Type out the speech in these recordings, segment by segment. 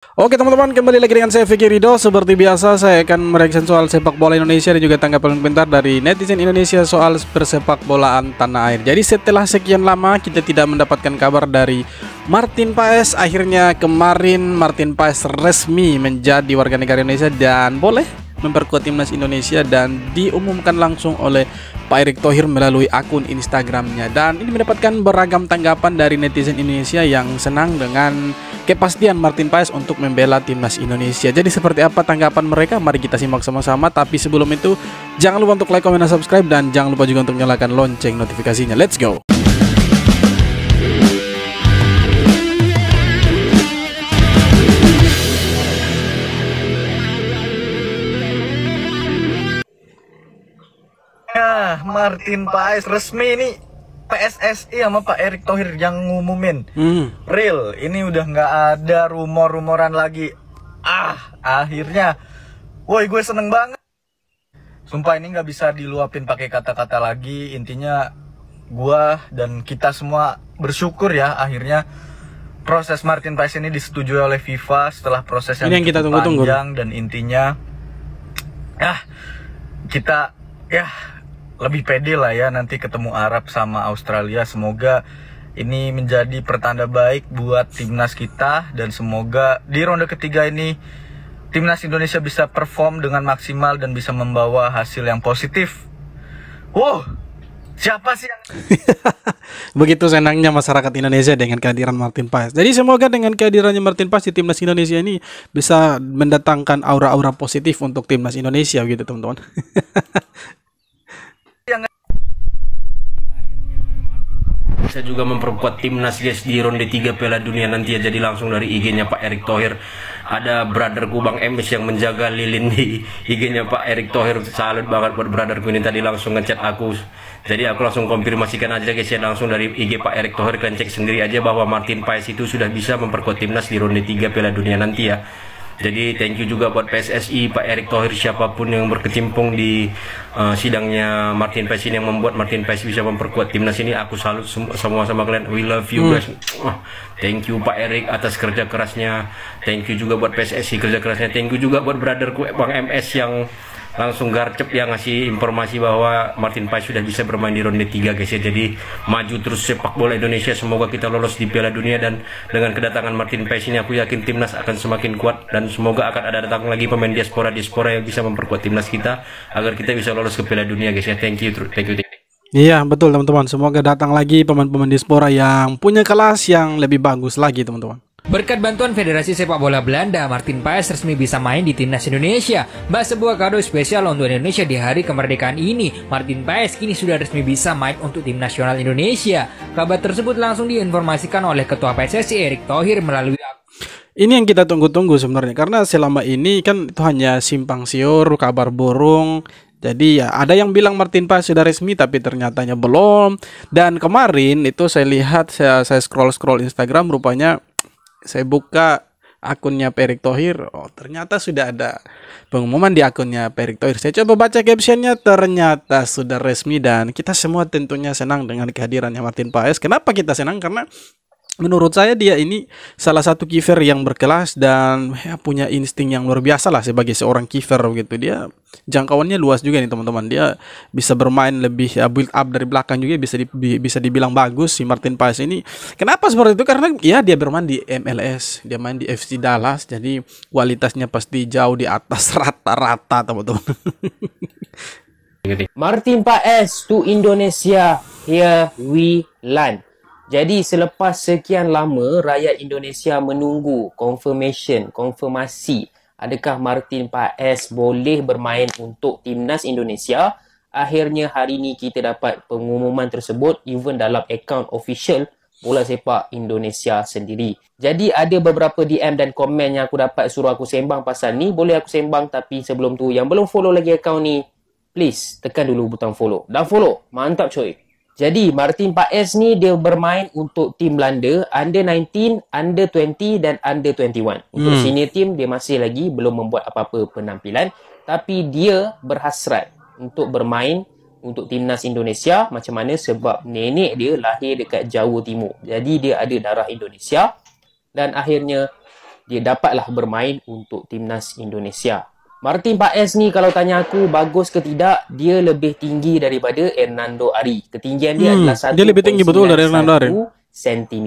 Oke teman-teman, kembali lagi dengan saya Vicky Rido. Seperti biasa saya akan mereaction soal sepak bola Indonesia dan juga tanggapan komentar dari netizen Indonesia soal persepak bolaan tanah air. Jadi setelah sekian lama kita tidak mendapatkan kabar dari Martin Paes, akhirnya kemarin Martin Paes resmi menjadi warga negara Indonesia dan boleh memperkuat timnas Indonesia, dan diumumkan langsung oleh Pak Erick Thohir melalui akun Instagramnya. Dan ini mendapatkan beragam tanggapan dari netizen Indonesia yang senang dengan kepastian Martin Paes untuk membela timnas Indonesia. Jadi seperti apa tanggapan mereka? Mari kita simak sama-sama. Tapi sebelum itu, jangan lupa untuk like, comment, dan subscribe, dan jangan lupa juga untuk nyalakan lonceng notifikasinya. Let's go. Martin Paes resmi nih, PSSI sama Pak Erick Thohir yang ngumumin. Real, ini udah nggak ada rumor-rumoran lagi. Akhirnya, woi gue seneng banget. Sumpah ini nggak bisa diluapin pakai kata-kata lagi. Intinya gue dan kita semua bersyukur ya, akhirnya proses Martin Paes ini disetujui oleh FIFA setelah proses yang kita tunggu-tunggu panjang. Dan intinya kita lebih pede lah ya nanti ketemu Arab sama Australia. Semoga ini menjadi pertanda baik buat timnas kita, dan semoga di ronde ketiga ini timnas Indonesia bisa perform dengan maksimal dan bisa membawa hasil yang positif. Wow, siapa sih yang Begitu senangnya masyarakat Indonesia dengan kehadiran Martin Paes. Jadi semoga dengan kehadirannya Martin Paes di timnas Indonesia ini bisa mendatangkan aura-aura positif untuk timnas Indonesia gitu teman-teman. Bisa juga memperkuat timnas guys di ronde 3 Piala Dunia nanti ya. Jadi langsung dari IG-nya Pak Erick Thohir, ada brotherku Bang Emes yang menjaga lilin di IG-nya Pak Erick Thohir. Salut banget buat brotherku ini, tadi langsung ngechat aku. Jadi aku langsung konfirmasikan aja guys ya, langsung dari IG Pak Erick Thohir. Kalian cek sendiri aja bahwa Martin Paes itu sudah bisa memperkuat timnas di ronde 3 Piala Dunia nanti ya. Jadi thank you juga buat PSSI, Pak Erick Thohir, siapapun yang berkecimpung di sidangnya Martin Paes ini, yang membuat Martin Paes bisa memperkuat timnas ini. Aku salut semua sama kalian. We love you guys. Thank you Pak Erick atas kerja kerasnya. Thank you juga buat PSSI kerja kerasnya. Thank you juga buat brotherku Bang MS yang langsung garcep ya ngasih informasi bahwa Martin Paes sudah bisa bermain di ronde 3 guys ya. Jadi maju terus sepak bola Indonesia, semoga kita lolos di Piala Dunia, dan dengan kedatangan Martin Paes ini aku yakin timnas akan semakin kuat, dan semoga akan ada datang lagi pemain diaspora yang bisa memperkuat timnas kita agar kita bisa lolos ke Piala Dunia guys ya. Thank you. Iya betul teman-teman, semoga datang lagi pemain-pemain diaspora yang punya kelas yang lebih bagus lagi teman-teman. Berkat bantuan Federasi Sepak Bola Belanda, Martin Paes resmi bisa main di timnas Indonesia. Sebuah kado spesial untuk Indonesia di hari kemerdekaan ini. Martin Paes kini sudah resmi bisa main untuk tim nasional Indonesia. Kabar tersebut langsung diinformasikan oleh Ketua PSSI Erick Thohir melalui ini yang kita tunggu-tunggu sebenarnya, karena selama ini kan itu hanya simpang siur, kabar burung. Jadi ya ada yang bilang Martin Paes sudah resmi, tapi ternyatanya belum. Dan kemarin itu saya lihat, saya scroll Instagram, rupanya saya buka akunnya Pak Erick Thohir. Oh ternyata sudah ada pengumuman di akunnya Pak Erick Thohir. Saya coba baca captionnya, ternyata sudah resmi, dan kita semua tentunya senang dengan kehadirannya Martin Paes. Kenapa kita senang? Karena menurut saya dia ini salah satu kiper yang berkelas dan ya, punya insting yang luar biasa lah sebagai seorang kiper gitu. Dia jangkauannya luas juga nih teman-teman. Dia bisa bermain lebih build up dari belakang juga, bisa dibilang bagus si Martin Paes ini. Kenapa seperti itu? Karena ya dia bermain di MLS, dia main di FC Dallas, jadi kualitasnya pasti jauh di atas rata-rata teman-teman. Martin Paes to Indonesia, here we land. Jadi selepas sekian lama rakyat Indonesia menunggu konfirmasi adakah Martin Paes boleh bermain untuk timnas Indonesia, akhirnya hari ini kita dapat pengumuman tersebut even dalam akaun official Bola Sepak Indonesia sendiri. Jadi ada beberapa DM dan komen yang aku dapat suruh aku sembang pasal ni. Boleh aku sembang, tapi sebelum tu yang belum follow lagi akaun ni, please tekan dulu butang follow. Dan follow, mantap coy. Jadi Martin Paes ni dia bermain untuk tim Belanda Under 19, Under 20 dan Under 21. Untuk senior team dia masih lagi belum membuat apa-apa penampilan, tapi dia berhasrat untuk bermain untuk timnas Indonesia. Macam mana? Sebab nenek dia lahir dekat Jawa Timur. Jadi dia ada darah Indonesia, dan akhirnya dia dapatlah bermain untuk timnas Indonesia. Martin Paes ni kalau tanya aku bagus ke tidak, dia lebih tinggi daripada Hernando Ari. Ketinggian dia adalah 1.91 dia lebih tinggi betul dari Hernando Ari. cm.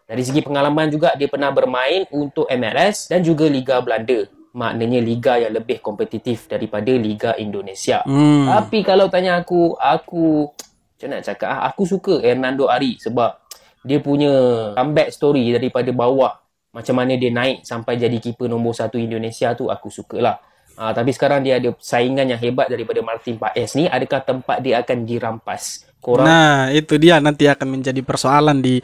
Dari segi pengalaman juga dia pernah bermain untuk MLS dan juga Liga Belanda. Maknanya liga yang lebih kompetitif daripada Liga Indonesia. Tapi kalau tanya aku macam nak cakap, aku suka Hernando Ari sebab dia punya comeback story daripada bawah. Macam mana dia naik sampai jadi keeper nombor 1 Indonesia tu aku sukalah. Tapi sekarang dia ada saingan yang hebat daripada Martin Paes ni. Adakah tempat dia akan dirampas? Nah, itu dia nanti akan menjadi persoalan di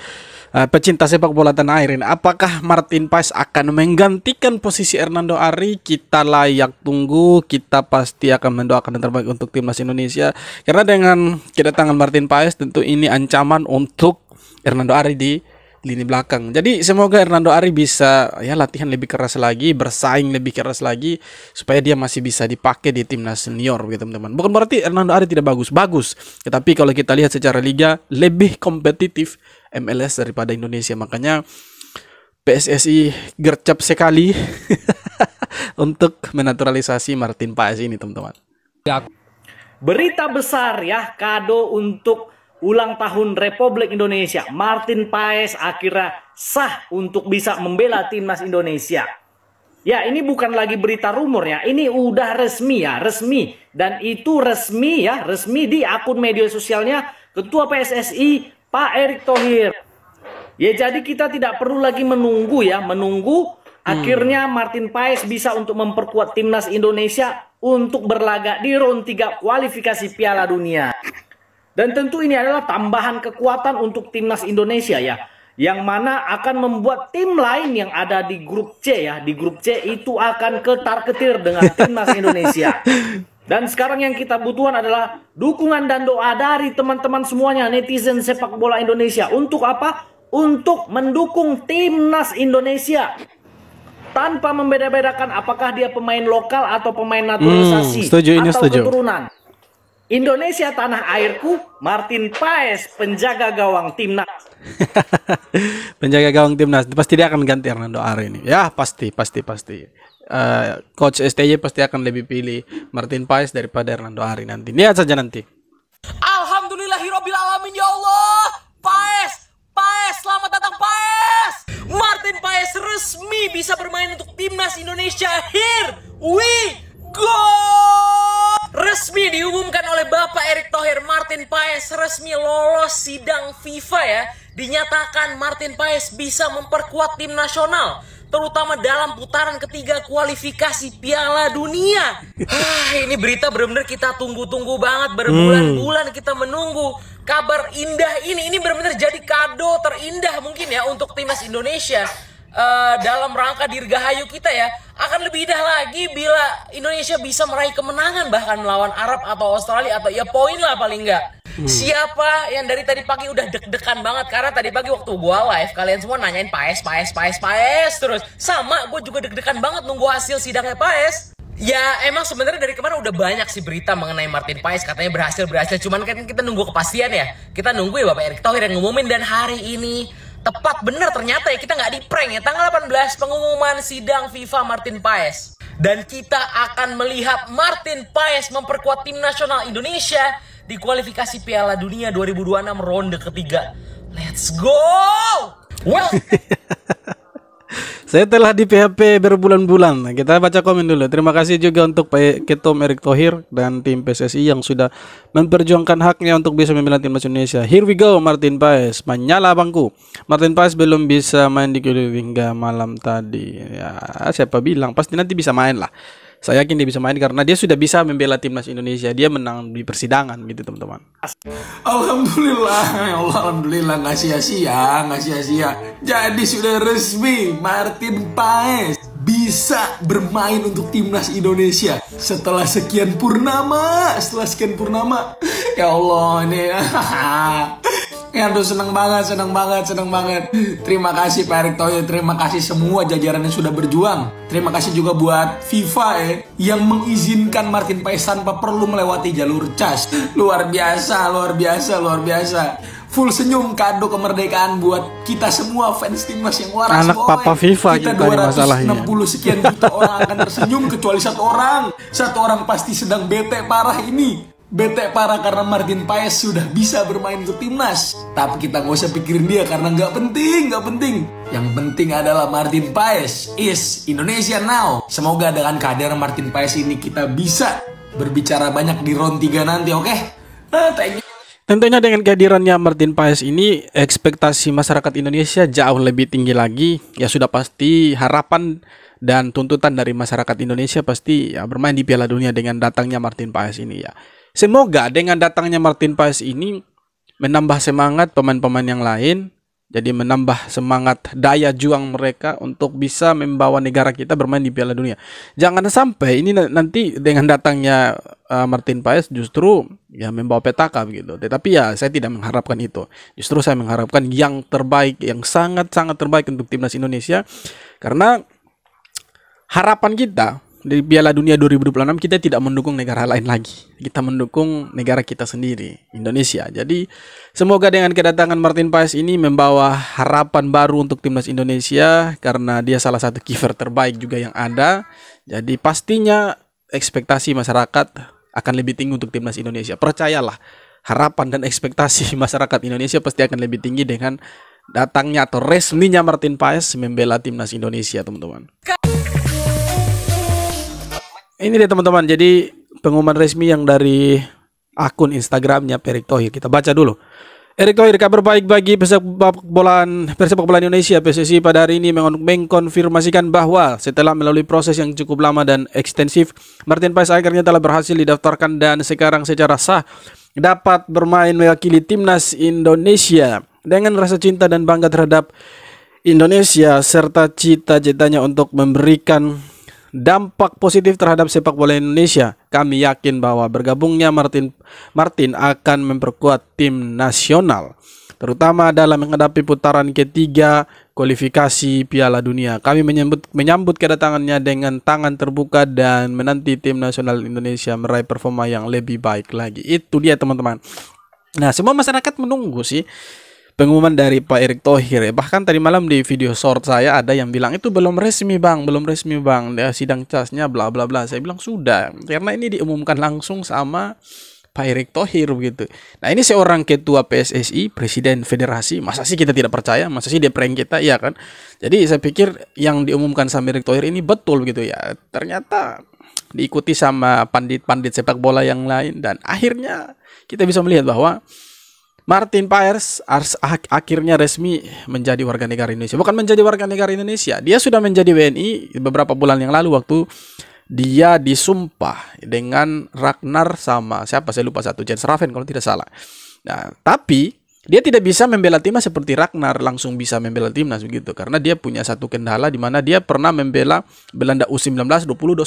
pecinta sepak bola tanah air ini. Apakah Martin Paes akan menggantikan posisi Hernando Ari? Kita layak tunggu. Kita pasti akan mendoakan yang terbaik untuk timnas Indonesia. Karena dengan kedatangan Martin Paes tentu ini ancaman untuk Hernando Ari di lini belakang. Jadi semoga Hernando Ari bisa ya latihan lebih keras lagi, bersaing lebih keras lagi supaya dia masih bisa dipakai di timnas senior gitu teman-teman. Bukan berarti Hernando Ari tidak bagus, tetapi kalau kita lihat secara liga lebih kompetitif MLS daripada Indonesia. Makanya PSSI gercep sekali untuk menaturalisasi Martin Paes ini teman-teman. Berita besar ya, kado untuk ulang tahun Republik Indonesia. Martin Paes akhirnya sah untuk bisa membela timnas Indonesia. Ya, ini bukan lagi berita rumor ya, ini udah resmi ya, resmi. Dan itu resmi ya, resmi di akun media sosialnya Ketua PSSI Pak Erick Thohir. Ya, jadi kita tidak perlu lagi menunggu ya, akhirnya Martin Paes bisa untuk memperkuat timnas Indonesia untuk berlaga di round 3 kualifikasi Piala Dunia. Dan tentu ini adalah tambahan kekuatan untuk timnas Indonesia ya. Yang mana akan membuat tim lain yang ada di grup C ya. Di grup C itu akan ketar-ketir dengan timnas Indonesia. Dan sekarang yang kita butuhkan adalah dukungan dan doa dari teman-teman semuanya, netizen sepak bola Indonesia. Untuk apa? Untuk mendukung timnas Indonesia. Tanpa membeda-bedakan apakah dia pemain lokal atau pemain naturalisasi atau keturunan. Indonesia tanah airku, Martin Paes penjaga gawang timnas. Penjaga gawang timnas pasti dia akan ganti Hernando Ari ini. Ya pasti. Coach STY pasti akan lebih pilih Martin Paes daripada Hernando Ari nanti. Lihat saja nanti. Alhamdulillahirabbil alamin ya Allah. Paes, selamat datang Paes. Martin Paes resmi bisa bermain untuk timnas Indonesia. Here we go. Resmi diumumkan oleh Bapak Erick Thohir, Martin Paes resmi lolos sidang FIFA ya. Dinyatakan Martin Paes bisa memperkuat tim nasional, terutama dalam putaran ketiga kualifikasi Piala Dunia. Ini berita benar-benar kita tunggu-tunggu banget, berbulan-bulan kita menunggu kabar indah ini. Ini benar-benar jadi kado terindah mungkin ya untuk timnas Indonesia. Dalam rangka dirgahayu kita ya, akan lebih indah lagi bila Indonesia bisa meraih kemenangan bahkan melawan Arab atau Australia atau ya poin lah paling enggak. Siapa yang dari tadi pagi udah deg-degan banget karena tadi pagi waktu gua live kalian semua nanyain Paes terus sama gue juga deg-degan banget nunggu hasil sidangnya Paes. Ya emang sebenarnya dari kemarin udah banyak sih berita mengenai Martin Paes katanya berhasil cuman kan kita nunggu kepastian ya. Kita nunggu ya Bapak Erick Thohir yang ngumumin dan hari ini tepat bener ternyata ya kita nggak di prank ya. Tanggal 18 pengumuman sidang FIFA Martin Paes. Dan kita akan melihat Martin Paes memperkuat tim nasional Indonesia di kualifikasi Piala Dunia 2026 ronde ketiga. Let's go! Well, Saya telah di PHP berbulan-bulan. Kita baca komen dulu. Terima kasih juga untuk Pak Ketum Erick Thohir dan tim PSSI yang sudah memperjuangkan haknya untuk bisa membela timnas Indonesia. Here we go, Martin Paes. Menyala bangku. Martin Paes belum bisa main di Kuliah hingga malam tadi. Ya, siapa bilang? Pasti nanti bisa main lah. Saya yakin dia bisa main karena dia sudah bisa membela timnas Indonesia. Dia menang di persidangan gitu teman-teman. Alhamdulillah nggak sia-sia. Jadi sudah resmi Martin Paes bisa bermain untuk timnas Indonesia setelah sekian purnama. Ya Allah ini. Aduh senang banget. Terima kasih Pak Erick Thohir, terima kasih semua jajaran yang sudah berjuang. Terima kasih juga buat FIFA yang mengizinkan Martin Paes tanpa perlu melewati jalur cas. Luar biasa. full senyum, kado kemerdekaan buat kita semua fans timnas yang waras. Anak papa FIFA kita kita nih masalahnya. 260 sekian juta orang akan tersenyum kecuali satu orang pasti sedang bete parah ini. Bete parah karena Martin Paes sudah bisa bermain untuk timnas. Tapi kita nggak usah pikirin dia karena nggak penting. Yang penting adalah Martin Paes is Indonesia now. Semoga dengan kehadiran Martin Paes ini kita bisa berbicara banyak di round 3 nanti, oke? Thank you. Tentunya dengan kehadirannya Martin Paes ini, ekspektasi masyarakat Indonesia jauh lebih tinggi lagi. Ya sudah pasti harapan dan tuntutan dari masyarakat Indonesia pasti ya bermain di Piala Dunia dengan datangnya Martin Paes ini ya. Semoga dengan datangnya Martin Paes ini menambah semangat pemain-pemain yang lain. Jadi menambah semangat daya juang mereka untuk bisa membawa negara kita bermain di Piala Dunia. Jangan sampai ini nanti dengan datangnya Martin Paes justru ya membawa petaka begitu. Tetapi ya saya tidak mengharapkan itu. Justru saya mengharapkan yang terbaik, yang sangat-sangat terbaik untuk timnas Indonesia. Karena harapan kita di Piala Dunia 2026 kita tidak mendukung negara lain lagi. Kita mendukung negara kita sendiri, Indonesia. Jadi semoga dengan kedatangan Martin Paes ini membawa harapan baru untuk timnas Indonesia karena dia salah satu kiper terbaik juga yang ada. Jadi pastinya ekspektasi masyarakat akan lebih tinggi untuk timnas Indonesia. Percayalah, harapan dan ekspektasi masyarakat Indonesia pasti akan lebih tinggi dengan datangnya atau resminya Martin Paes membela timnas Indonesia, teman-teman. Ini dia teman-teman, jadi pengumuman resmi yang dari akun Instagramnya Erick Thohir. Kita baca dulu. Erick Thohir, kabar baik bagi persepak bola Indonesia. PSSI pada hari ini mengkonfirmasikan bahwa setelah melalui proses yang cukup lama dan ekstensif, Martin Paes akhirnya telah berhasil didaftarkan dan sekarang secara sah dapat bermain mewakili timnas Indonesia. Dengan rasa cinta dan bangga terhadap Indonesia serta cita-citanya untuk memberikan dampak positif terhadap sepak bola Indonesia, kami yakin bahwa bergabungnya Martin akan memperkuat tim nasional, terutama dalam menghadapi putaran ketiga kualifikasi Piala Dunia. Kami menyambut kedatangannya dengan tangan terbuka dan menanti tim nasional Indonesia meraih performa yang lebih baik lagi. Itu dia teman-teman. Nah, semua masyarakat menunggu sih pengumuman dari Pak Erick Thohir ya. Bahkan tadi malam di video short saya ada yang bilang itu belum resmi bang, ya, sidang casnya bla bla bla. Saya bilang sudah, karena ini diumumkan langsung sama Pak Erick Thohir begitu. Nah, ini seorang ketua PSSI, presiden federasi, masa sih kita tidak percaya, masa sih dia prank kita, ya kan? Jadi saya pikir yang diumumkan sama Erick Thohir ini betul gitu ya. Ternyata diikuti sama pandit-pandit sepak bola yang lain dan akhirnya kita bisa melihat bahwa Martin Paes akhirnya resmi menjadi warga negara Indonesia. Bukan menjadi warga negara Indonesia, dia sudah menjadi WNI beberapa bulan yang lalu waktu dia disumpah dengan Ragnar sama siapa saya lupa satu, Jens Raven kalau tidak salah. Nah, tapi dia tidak bisa membela timnas seperti Ragnar langsung bisa membela timnas begitu karena dia punya satu kendala di mana dia pernah membela Belanda U19 2021.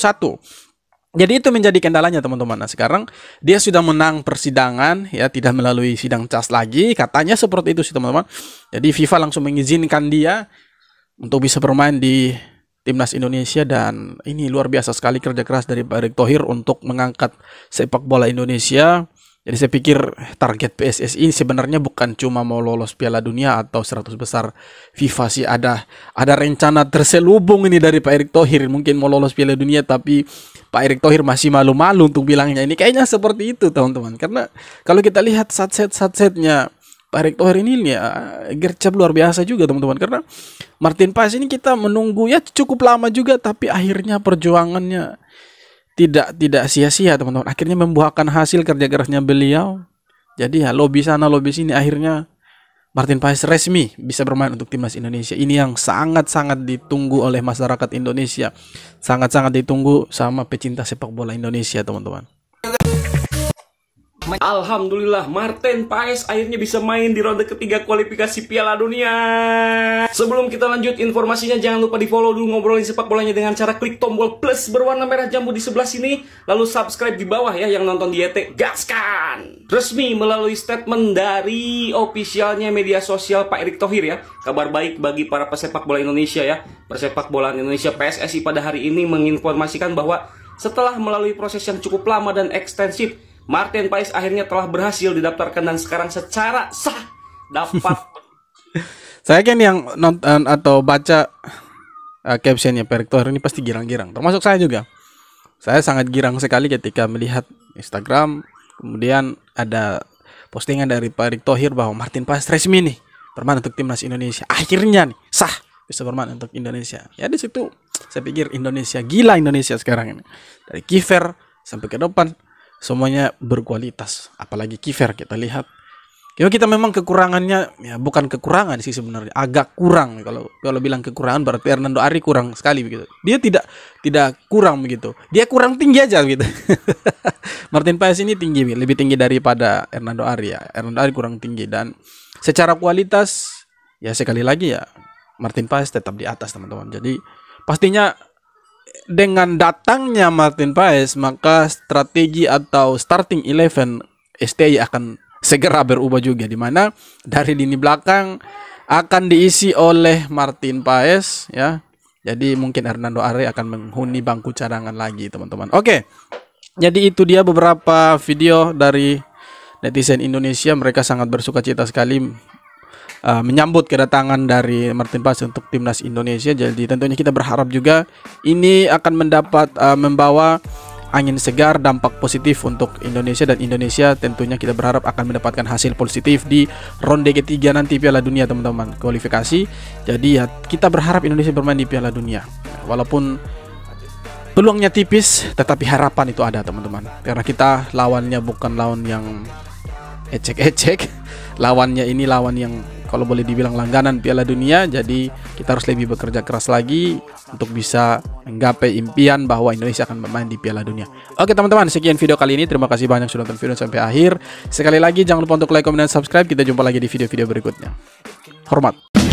Jadi itu menjadi kendalanya teman-teman. Nah, sekarang dia sudah menang persidangan ya, tidak melalui sidang cas lagi, katanya seperti itu sih teman-teman. Jadi FIFA langsung mengizinkan dia untuk bisa bermain di timnas Indonesia dan ini luar biasa sekali kerja keras dari Pak Erick Thohir untuk mengangkat sepak bola Indonesia. Jadi saya pikir target PSSI ini sebenarnya bukan cuma mau lolos Piala Dunia atau 100 besar FIFA sih, ada rencana terselubung ini dari Pak Erick Thohir, mungkin mau lolos Piala Dunia tapi Pak Erick Thohir masih malu-malu untuk bilangnya ini, kayaknya seperti itu teman-teman. Karena kalau kita lihat satset-satsetnya Pak Erick Thohir ini ya gercep luar biasa juga teman-teman. Karena Martin Paes ini kita menunggu ya cukup lama juga tapi akhirnya perjuangannya tidak sia-sia teman-teman. Akhirnya membuahkan hasil kerja kerasnya beliau. Jadi ya lobby sana lobby sini akhirnya Martin Paes resmi bisa bermain untuk timnas Indonesia. Ini yang sangat-sangat ditunggu oleh masyarakat Indonesia. Sangat-sangat ditunggu sama pecinta sepak bola Indonesia teman-teman. Alhamdulillah Martin Paes akhirnya bisa main di ronde ketiga kualifikasi Piala Dunia. Sebelum kita lanjut informasinya, jangan lupa di follow dulu Ngobrolin Sepak Bolanya dengan cara klik tombol plus berwarna merah jambu di sebelah sini. Lalu subscribe di bawah ya yang nonton di YT. Gaskan! Resmi melalui statement dari ofisialnya media sosial Pak Erick Thohir ya. Kabar baik bagi para pesepak bola Indonesia ya. Persepak bola Indonesia PSSI pada hari ini menginformasikan bahwa setelah melalui proses yang cukup lama dan ekstensif, Martin Paes akhirnya telah berhasil didaftarkan dan sekarang secara sah dapat. Saya kan yang nonton atau baca captionnya Pak Erick Thohir ini pasti girang-girang. Termasuk saya juga. Saya sangat girang sekali ketika melihat Instagram, kemudian ada postingan dari Pak Erick Thohir bahwa Martin Paes resmi nih bermain untuk timnas Indonesia. Akhirnya nih sah bisa bermain untuk Indonesia. Ya di situ saya pikir Indonesia gila, Indonesia sekarang ini. Dari kiper sampai ke depan semuanya berkualitas. Apalagi kiper kita lihat. Kita memang kekurangannya ya bukan kekurangan sih sebenarnya, agak kurang. Kalau bilang kekurangan berarti Hernando Ari kurang sekali begitu. Dia tidak kurang begitu. Dia kurang tinggi aja gitu. Martin Paes ini tinggi, lebih tinggi daripada Hernando Ari ya. Hernando Ari kurang tinggi dan secara kualitas ya sekali lagi ya Martin Paes tetap di atas teman-teman. Jadi pastinya dengan datangnya Martin Paes maka strategi atau starting 11 STI akan segera berubah juga, di mana dari lini belakang akan diisi oleh Martin Paes ya. Jadi mungkin Hernando Ari akan menghuni bangku cadangan lagi teman-teman. Oke. Jadi itu dia beberapa video dari netizen Indonesia. Mereka sangat bersukacita sekali menyambut kedatangan dari Martin Paes untuk timnas Indonesia. Jadi tentunya kita berharap juga ini akan mendapat membawa angin segar, dampak positif untuk Indonesia, dan Indonesia tentunya kita berharap akan mendapatkan hasil positif di ronde ketiga nanti Piala Dunia teman-teman, kualifikasi. Jadi ya kita berharap Indonesia bermain di Piala Dunia. Walaupun peluangnya tipis, tetapi harapan itu ada teman-teman. Karena kita lawannya bukan lawan yang ecek-ecek. Lawannya ini lawan yang kalau boleh dibilang langganan Piala Dunia. Jadi kita harus lebih bekerja keras lagi untuk bisa menggapai impian bahwa Indonesia akan bermain di Piala Dunia. Oke teman-teman, sekian video kali ini. Terima kasih banyak sudah nonton video sampai akhir. Sekali lagi jangan lupa untuk like, comment, dan subscribe. Kita jumpa lagi di video-video berikutnya. Hormat.